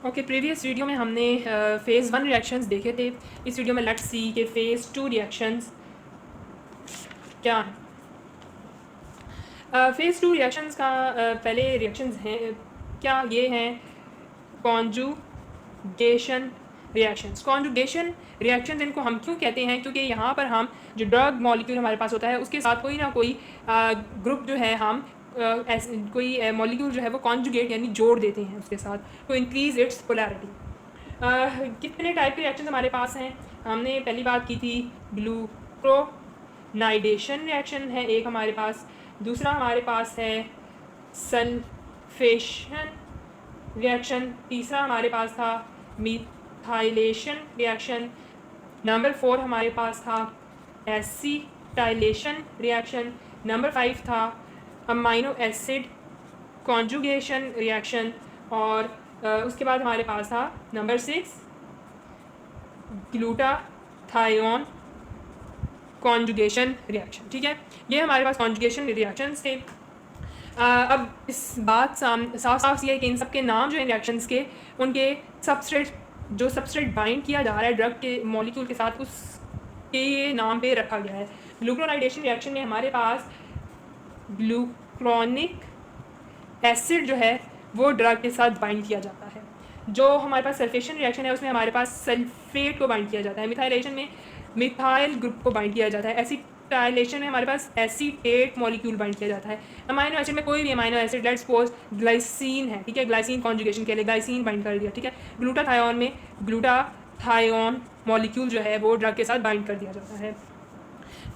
Okay, previous video में हमने phase 1 reactions देखे थे। इस वीडियो में लेट्स सी कि फ़ेज़ 2 रिएक्शंस क्या हैं। फ़ेज़ 2 रिएक्शंस का पहले रिएक्शंस हैं क्या ये हैं कॉन्जुगेशन रिएक्शंस। कॉन्जुगेशन रिएक्शंस इनको हम क्यों कहते हैं, क्योंकि यहाँ पर हम जो ड्रग मॉलिक्यूल हमारे पास होता है उसके साथ कोई ना कोई ग्रुप जो है हम कोई मॉलिक्यूल जो है वो कॉन्जुगेट यानी जोड़ देते हैं उसके साथ टू इंक्रीज़ इट्स पोलैरिटी। कितने टाइप के रिएक्शन हमारे पास हैं। हमने पहली बात की थी ग्लूकोनाइडेशन रिएक्शन है एक हमारे पास। दूसरा हमारे पास है सल्फेशन रिएक्शन। तीसरा हमारे पास था मिथाइलेशन रिएक्शन। नंबर 4 हमारे पास था एसिटाइलेशन रिएक्शन। नंबर 5 था अमाइनो एसिड कॉन्जुगेशन रिएक्शन। और उसके बाद हमारे पास था नंबर 6 ग्लूटाथायोन कॉन्जुगेशन रिएक्शन। ठीक है, ये हमारे पास कॉन्जुगेशन रिएक्शंस थे। अब इस बात साफ साफ ये है कि इन सब के नाम जो हैं रिएक्शंस के, उनके सबस्ट्रेट बाइंड किया जा रहा है ड्रग के मॉलिक्यूल के साथ, उसके ये नाम पे रखा गया है। ग्लूकोनाइडेशन रिएक्शन में हमारे पास ग्लूक्रोनिक एसिड जो है वो ड्रग के साथ बाइंड किया जाता है। जो हमारे पास सल्फेशन रिएक्शन है उसमें हमारे पास सल्फेट को बाइंड किया जाता है। मिथाइलेशन में मिथाइल ग्रुप को बाइंड किया जाता है। एसिटाइलेशन में हमारे पास एसीटेट मॉलिक्यूल बाइंड किया जाता है। अमाइनो एसिड में कोई भी amino acid, let's suppose glycine है, ठीक है, ग्लाइसिन कॉन्जुगेशन के लिए ग्लाइसिन बाइंड कर दिया, ठीक है। ग्लूटाथायोन में ग्लूटाथायोन मॉलिक्यूल जो है वो ड्रग के साथ बाइंड कर दिया जाता है।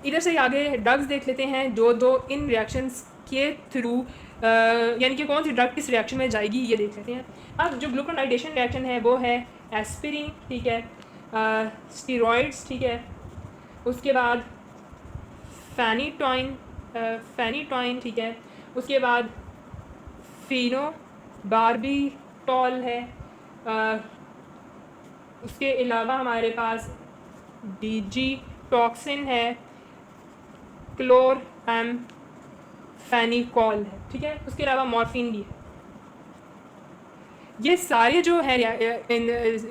इधर से आगे ड्रग्स देख लेते हैं जो दो इन रिएक्शंस के थ्रू यानी कि कौन सी ड्रग किस रिएक्शन में जाएगी ये देख लेते हैं। अब जो ग्लूकोनाइडेशन रिएक्शन है वो है एस्पिरिन, ठीक है, स्टीरॉइड्स, ठीक है, उसके बाद फेनिटॉइन, ठीक है, उसके बाद फिनोबार्बिटॉल है, उसके अलावा हमारे पास डिजिटॉक्सिन है, क्लोरएम्फेनिकॉल है, ठीक है, उसके अलावा मॉर्फिन भी है। ये सारे जो है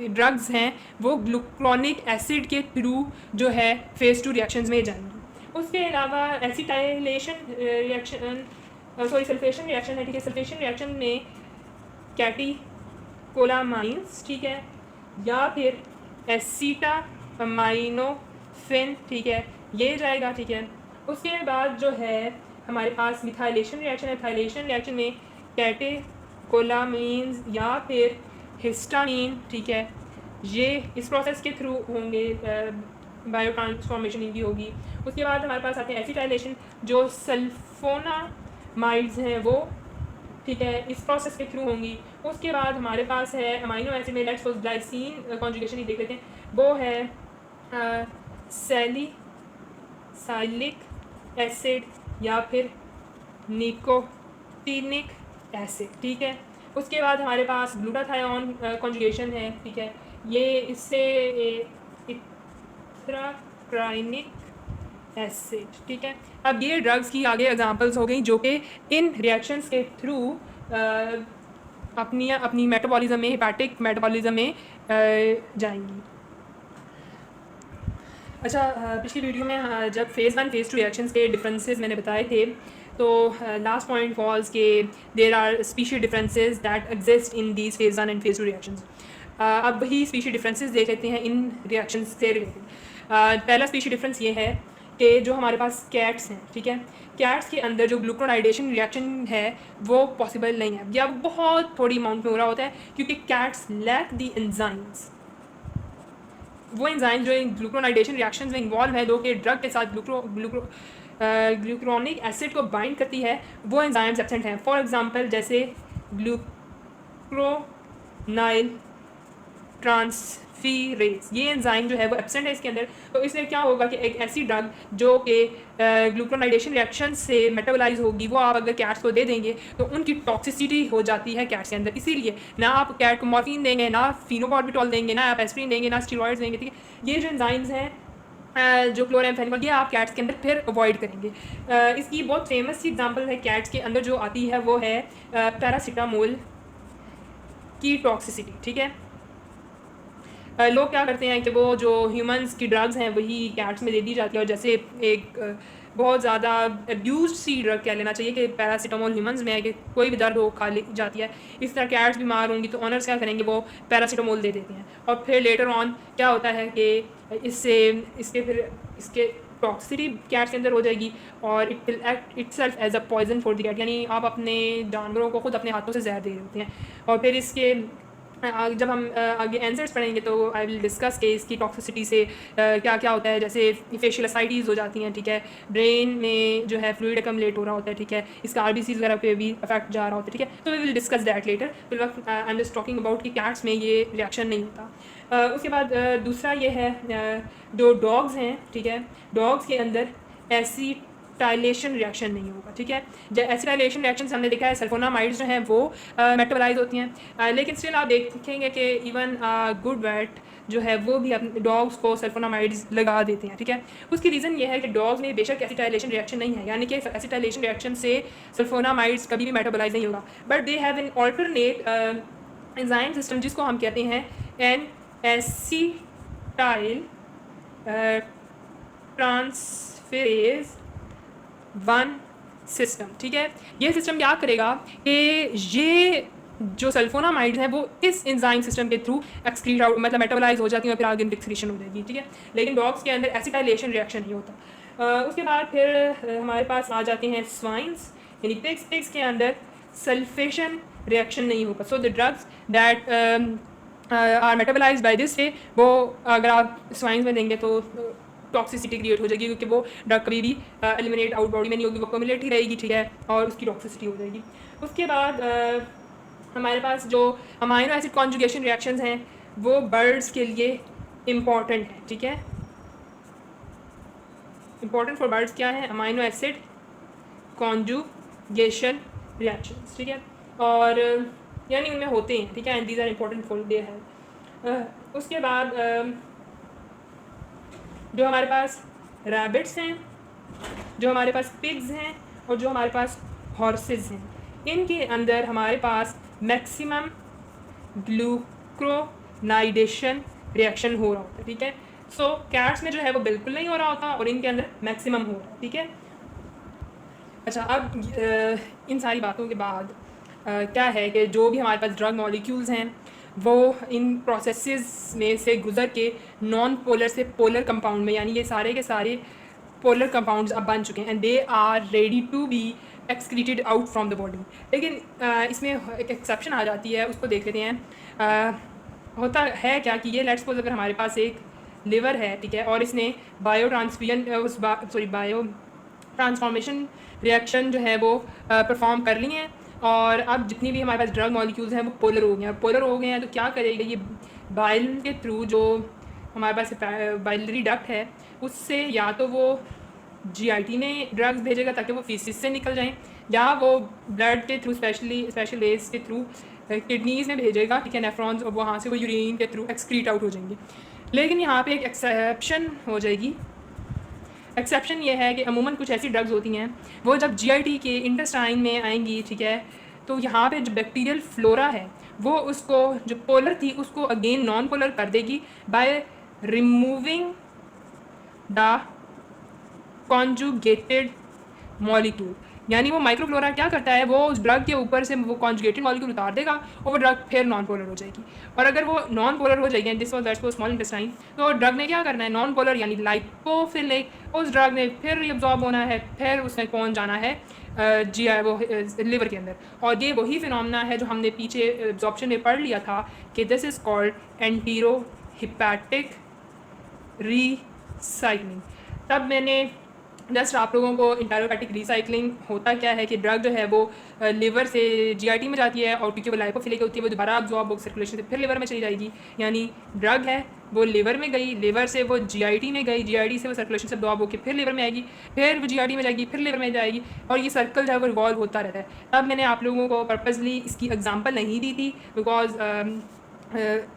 ड्रग्स हैं वो ग्लूक्रोनिक एसिड के थ्रू जो है फ़ेज़ 2 रिएक्शंस में जाएंगी। उसके अलावा एसिटाइलेशन रिएक्शन सल्फेशन रिएक्शन है, ठीक है। सल्फेशन रिएक्शन में कैटिकोलामाइंस, ठीक है, या फिर एसिटामाइनोफिन, ठीक है, ये जाएगा, ठीक है। उसके बाद जो है हमारे पास मिथाइलेशन रिएक्शन है। मिथाइलेशन रिएक्शन में कैटेकोलामीन्स या फिर हिस्टामीन, ठीक है, ये इस प्रोसेस के थ्रू होंगे, बायो ट्रांसफॉर्मेशन इनकी होगी। उसके बाद हमारे पास आते हैं एसिटाइलेशन, जो सल्फोनामाइड्स हैं वो, ठीक है, इस प्रोसेस के थ्रू होंगी। उसके बाद हमारे पास है अमाइनो एसिड में, लेट्स सपोज ग्लाइसिन कॉन्जुगेशन ही देख लेते हैं, वो है सैलिसिलिक एसिड या फिर निकोटिनिक एसिड, ठीक है। उसके बाद हमारे पास ग्लूटाथायोन कॉन्जुगेशन है, ठीक है, ये इससे इथ्राक्राइनिक एसिड, ठीक है। अब ये ड्रग्स की आगे एग्जांपल्स हो गई जो कि इन रिएक्शंस के थ्रू अपनी मेटाबॉलिज्म में, हेपाटिक मेटाबॉलिज्म में जाएंगी। अच्छा, पिछली वीडियो में जब फ़ेज़ 1 फ़ेज़ 2 रिएक्शंस के डिफरेंसेस मैंने बताए थे, तो लास्ट पॉइंट वॉज के there are species differences that exist in these phase 1 and phase 2 reactions. अब वही स्पीशी डिफरेंसेस देख लेते हैं इन रिएक्शंस से रिलेटेड। पहला स्पीशी डिफरेंस ये है कि जो हमारे पास कैट्स हैं, ठीक है, कैट्स के अंदर जो ग्लूकोनाइडेशन रिएक्शन है वो पॉसिबल नहीं है या बहुत थोड़ी अमाउंट में हो रहा होता है, क्योंकि कैट्स लैक द एंजाइम्स। वो एंजाइम जो ग्लूकोनाइडेशन रिएक्शन में इन्वॉल्व है, जो कि ड्रग के साथ ग्लूक्रोनिक एसिड को बाइंड करती है, वो एंजाइम्स एब्सेंट हैं। फॉर एग्जांपल जैसे ग्लूक्रोनाइल ट्रांसफीरेज, ये एंजाइम जो है वो एब्सेंट है इसके अंदर। तो इसलिए क्या होगा कि एक ऐसी ड्रग जो कि ग्लूकोनाइडेशन रिएक्शन से मेटाबोलाइज होगी, वो आप अगर कैट्स को दे देंगे तो उनकी टॉक्सिसिटी हो जाती है कैट्स के अंदर। इसीलिए ना आप कैट को मॉर्फिन देंगे, ना फिनोबार्बिटॉल देंगे, ना आप एस्पिरिन देंगे, ना स्टीरॉइड्स देंगे, ठीक है। ये जो एंजाइम्स हैं जो क्लोरएम्फेनिकॉल, ये आप कैट्स के अंदर फिर अवॉइड करेंगे। इसकी बहुत फेमस सी एग्जांपल है कैट्स के अंदर जो आती है वो है पैरासीटामोल, की टॉक्सिसिटी, ठीक है। लोग क्या करते हैं कि वो जो ह्यूमंस की ड्रग्स हैं वही कैट्स में दे दी जाती है, और जैसे एक बहुत ज़्यादा अब्यूज सी ड्रग कह लेना चाहिए कि पैरासीटामोल ह्यूमंस में है कि कोई भी दर्द हो खा ली जाती है, इस तरह कैट्स बीमार होंगी तो ऑनर्स क्या करेंगे, वो पैरासीटामोल दे देते हैं, और फिर लेटर ऑन क्या होता है कि इसके टॉक्सिसिटी कैट्स के अंदर हो जाएगी, और it will act itself as a poison for the cat, यानी आप अपने जानवरों को खुद अपने हाथों से जहर दे रहे होते हैं। और फिर इसके जब हम आगे आंसर्स पढ़ेंगे तो आई विल डिस्कस के इसकी टॉक्सिसिटी से क्या क्या होता है, जैसे फेशियल असाइटीज़ हो जाती हैं, ठीक है, ब्रेन में जो है फ्लूइड अकमलेट हो रहा होता है, ठीक है, इसका आरबीसीज वगैरह पे भी अफेक्ट जा रहा होता है, ठीक है। तो we will discuss that later. फिर वक्त I am just talking about कि कैट्स में ये रिएक्शन नहीं होता। उसके बाद दूसरा ये है जो डॉग्स हैं, ठीक है, डॉग्स के अंदर ऐसी टाइलेशन रिएक्शन नहीं होगा, ठीक है। एसिटाइलेशन रिएक्शन हमने देखा है सल्फोनामाइड्स जो हैं वो मेटाबोलाइज होती हैं, लेकिन स्टिल आप देखेंगे कि इवन गुड वेट जो है वो भी अपने डॉग्स को सल्फोनामाइड्स लगा देते हैं, ठीक है। उसकी रीज़न ये है कि डॉग्स में बेशक एसिटाइलेशन रिएक्शन नहीं है, यानी कि एसिटाइलेशन रिएक्शन से सल्फोनामाइड्स कभी भी मेटाबोलाइज नहीं होगा, but they have an alternate enzyme system जिसको हम कहते हैं एन एसिटाइल ट्रांसफेरेज 1 सिस्टम, ठीक है। ये सिस्टम क्या करेगा कि ये जो सल्फोनामाइड्स हैं वो इस एंजाइम सिस्टम के थ्रू एक्सक्रीट आउट, मतलब मेटाबोलाइज हो जाती हैं और फिर आगे एक्सक्रीशन हो जाएगी, ठीक है। लेकिन डॉग्स के अंदर एसिटाइलेशन रिएक्शन नहीं होता। उसके बाद फिर हमारे पास आ जाते हैं स्वाइन्स, यानी पिग्स के अंदर सल्फेशन रिएक्शन नहीं होगा। So the drugs that are metabolise by this way, वो अगर आप स्वाइन्स में देंगे तो टॉक्सिसिटी क्रिएट हो जाएगी, क्योंकि वो ड्रग कभी भी एलिमिनेट आउट बॉडी में नहीं होगी, वो कम्युलेट ही रहेगी, ठीक है, और उसकी टॉक्सिसिटी हो जाएगी। उसके बाद हमारे पास जो अमाइनो एसिड कॉन्जुगेशन रिएक्शंस हैं वो बर्ड्स के लिए इम्पॉर्टेंट हैं, ठीक है। इम्पॉर्टेंट फॉर बर्ड्स क्या है, अमाइनो एसिड कॉन्जुगेशन रिएक्शंस, ठीक है, और यानी उनमें होते हैं, ठीक है, and these are important for their health. उसके बाद जो हमारे पास रैबिट्स हैं, जो हमारे पास पिग्स हैं, और जो हमारे पास हॉर्सेस हैं, इनके अंदर हमारे पास मैक्सिमम ग्लूक्रोनाइडेशन रिएक्शन हो रहा होता है, ठीक है। सो कैट्स में जो है वो बिल्कुल नहीं हो रहा होता और इनके अंदर मैक्सिमम हो रहा है, ठीक है। अच्छा, अब इन सारी बातों के बाद क्या है कि जो भी हमारे पास ड्रग मॉलिक्यूल्स हैं वो इन प्रोसेसेस में से गुजर के नॉन पोलर से पोलर कंपाउंड में, यानी ये सारे के सारे पोलर कंपाउंड्स अब बन चुके हैं and they are ready to be excreted out from the body. लेकिन इसमें एक एक्सेप्शन आ जाती है, उसको देख लेते हैं। होता है क्या कि ये लेट्स सपोज अगर हमारे पास एक लिवर है, ठीक है, और इसने बायो ट्रांसफॉर्मेशन रिएक्शन जो है वो परफॉर्म कर ली हैं, और अब जितनी भी हमारे पास ड्रग मॉलिक्यूल्स हैं वो पोलर हो गए हैं। पोलर हो गए हैं तो क्या करेगा, ये बाइल के थ्रू जो हमारे पास बाइलरी डक्ट है उससे या तो वो जीआईटी में ड्रग्स भेजेगा ताकि वो फीसिस से निकल जाएं, या वो ब्लड के थ्रू स्पेशल वेज के थ्रू किडनीज़ में भेजेगा, ठीक है, नेफ्रॉन्स, और वहाँ से वो यूरिन के थ्रू एक्सक्रीट आउट हो जाएंगे। लेकिन यहाँ पे एक एक्सेप्शन हो जाएगी। एक्सेप्शन ये है कि अमूमन कुछ ऐसी ड्रग्स होती हैं वो जब जीआईटी के इंटेस्टाइन में आएंगी, ठीक है, तो यहाँ पे जो बैक्टीरियल फ्लोरा है वो उसको जो पोलर थी उसको अगेन नॉन पोलर कर देगी by removing the conjugated molecule. यानी वो माइक्रोफ्लोरा क्या करता है, वो उस ड्रग के ऊपर से वो कॉन्जुगेटेड मॉलिक्यूल उतार देगा और वो ड्रग फिर नॉन पोलर हो जाएगी। और अगर वो नॉन पोलर हो जाएगी, this was that's small intestine, तो ड्रग ने क्या करना है, नॉन पोलर यानी लाइपोफिलिक, उस ड्रग ने फिर रिअब्जॉर्ब होना है, फिर उसने पहुंच जाना है वो लिवर के अंदर। और ये वही फिनोमेना है जो हमने पीछे एब्जॉर्प्शन में पढ़ लिया था कि this is called antero hepatic recycling. तब मैंने जस्ट आप लोगों को इंटेरोपैटिक रीसाइक्लिंग होता क्या है कि ड्रग जो है वो लिवर से जीआईटी में जाती है, और क्योंकि वो लाइपोफिलिक होती है वो दोबारा अब्जॉर्ब हो सर्कुलेशन से फिर लिवर में चली जाएगी। यानी ड्रग है वो लिवर में गई, लिवर से वो जीआईटी में गई, जीआईटी से वो सर्कुलेशन से अब्जॉर्ब होकर फिर लिवर में आएगी, फिर वो जीआईटी में जाएगी, फिर लिवर में जाएगी, और ये सर्कल जो है वो रिवॉल्व होता रहता है। तब मैंने आप लोगों को पर्पजली इसकी एग्जाम्पल नहीं दी थी बिकॉज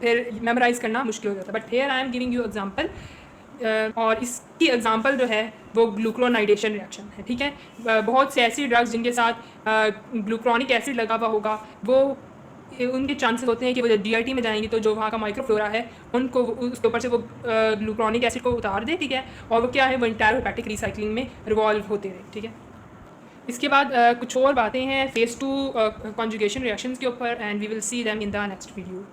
फिर मेमोराइज़ करना मुश्किल हो जाता है, but here I am giving you example. और इसकी एग्जांपल जो है वो ग्लूक्रोनाइडेशन रिएक्शन है, ठीक है। बहुत से ऐसी ड्रग्स जिनके साथ ग्लूक्रोनिक एसिड लगा हुआ होगा वो उनके चांसेस होते हैं कि वो जब DRT में जाएंगी तो जो वहाँ का माइक्रोफ्लोरा है उनको उसके ऊपर से वो ग्लूकोनिक एसिड को उतार दे, ठीक है, और वो क्या है, वो इंटायर हेपेटिक रिसाइकलिंग में रिवॉल्व होते रहे, ठीक है। इसके बाद कुछ और बातें हैं फेज़ 2 कॉन्जुगेशन रिएक्शंस के ऊपर, and we will see them in the next video.